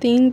3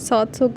700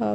½